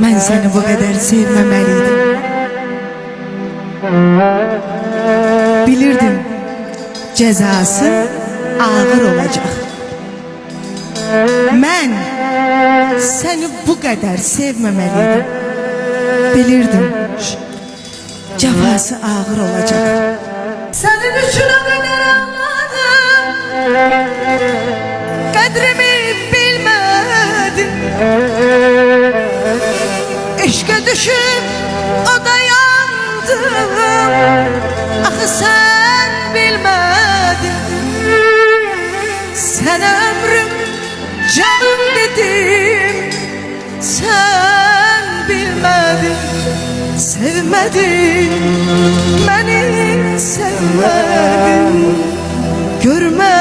Mən səni bu qədər sevməməliydim. Bilirdim, cəzası ağır olacaq. Mən səni bu qədər sevməməliydim. Bilirdim, cəfası ağır olacaq. Sənin üçün o qədər ağladım, qədrimi bilmədim. Eşqə düşüb o da yandım, axı sən bilmədin. Sənə ömrüm canım dedim, sən bilmədin. Sevmedin, beni sevmedin. Görme